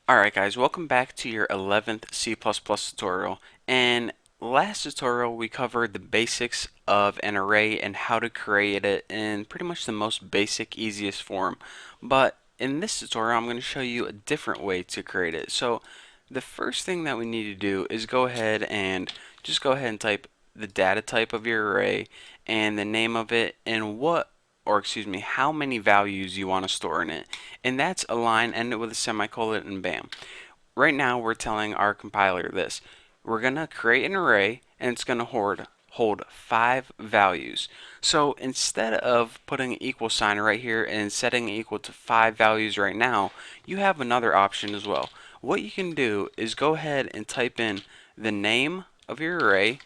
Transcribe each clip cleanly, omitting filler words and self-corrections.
Alright guys, welcome back to your 11th C++ tutorial. In last tutorial we covered the basics of an array and how to create it in pretty much the most basic, easiest form. But in this tutorial I'm going to show you a different way to create it. So the first thing that we need to do is go ahead and type the data type of your array and the name of it and how many values you want to store in it. And that's a line ended with a semicolon and bam. Right now we're telling our compiler this. We're going to create an array and it's going to hold 5 values. So instead of putting an equal sign right here and setting it equal to 5 values right now, you have another option as well. What you can do is go ahead and type in the name of your array,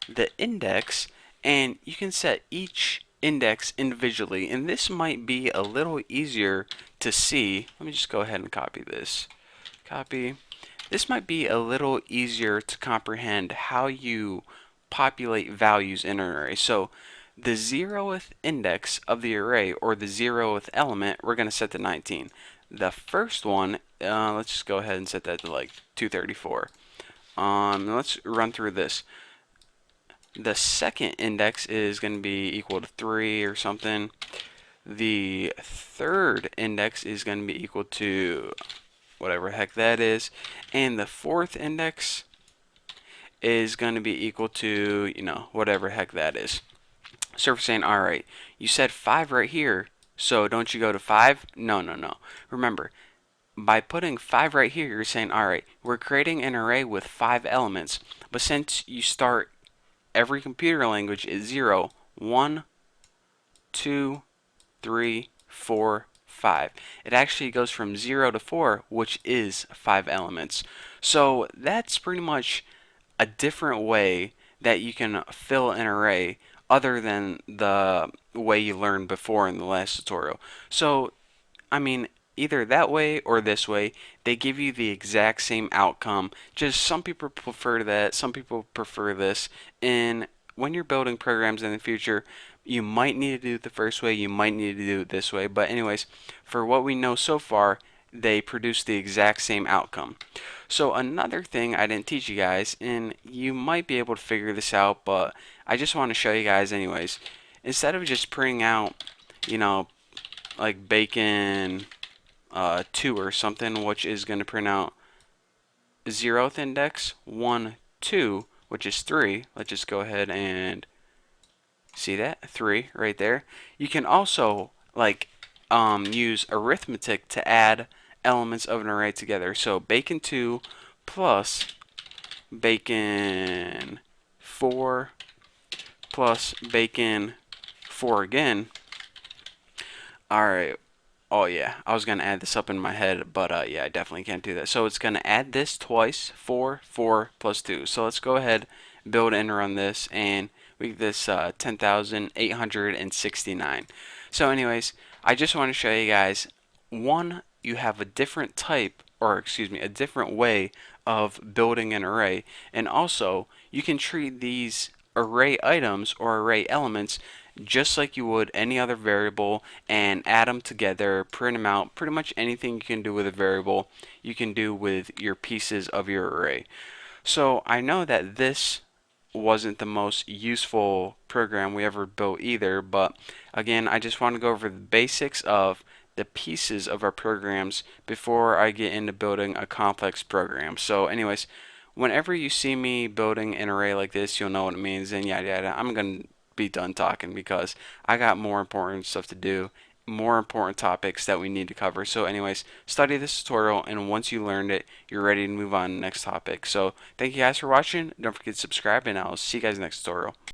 the index, and you can set each index individually, and this might be a little easier to see. Let me just go ahead and copy this. Copy. This might be a little easier to comprehend how you populate values in an array. So the 0th index of the array, or the 0th element, we're going to set to 19. The first one, let's just go ahead and set that to like 234. Let's run through this. The second index is going to be equal to 3 or something. The third index is going to be equal to whatever heck that is. And the fourth index is going to be equal to, whatever heck that is. So we're saying, alright, you said 5 right here, so don't you go to 5? No, no, no. Remember, by putting 5 right here, you're saying, alright, we're creating an array with 5 elements, but since you start every computer language is 0, 1, 2, 3, 4, 5. It actually goes from 0 to 4, which is 5 elements. So that's pretty much a different way that you can fill an array other than the way you learned before in the last tutorial. So, I mean, either that way or this way, they give you the exact same outcome. Just some people prefer that, some people prefer this. And when you're building programs in the future, you might need to do it the first way, you might need to do it this way. But anyways, for what we know so far, they produce the exact same outcome. So another thing I didn't teach you guys, and you might be able to figure this out, but I just want to show you guys anyways. Instead of just printing out, like bacon 2 or something, which is going to print out 0th index, 1, 2, which is 3. Let's just go ahead and see that 3 right there. You can also use arithmetic to add elements of an array together. So bacon 2 plus bacon 4 plus bacon 4 again. Alright, oh yeah, I was going to add this up in my head, but yeah, I definitely can't do that. So it's going to add this twice, 4, 4 plus 2. So let's go ahead, build and run this, and we get this 10,869. So anyways, I just want to show you guys, one, you have a different type, or excuse me, a different way of building an array, and also you can treat these array items or array elements just like you would any other variable and add them together, print them out. Pretty much anything you can do with a variable, you can do with your pieces of your array. So I know that this wasn't the most useful program we ever built either, but again, I just want to go over the basics of the pieces of our programs before I get into building a complex program. So anyways, whenever you see me building an array like this, you'll know what it means, and yada yada. I'm going to be done talking because I got more important stuff to do, more important topics that we need to cover. So anyways, study this tutorial, and once you learned it, you're ready to move on to the next topic. So thank you guys for watching. Don't forget to subscribe, and I'll see you guys next tutorial.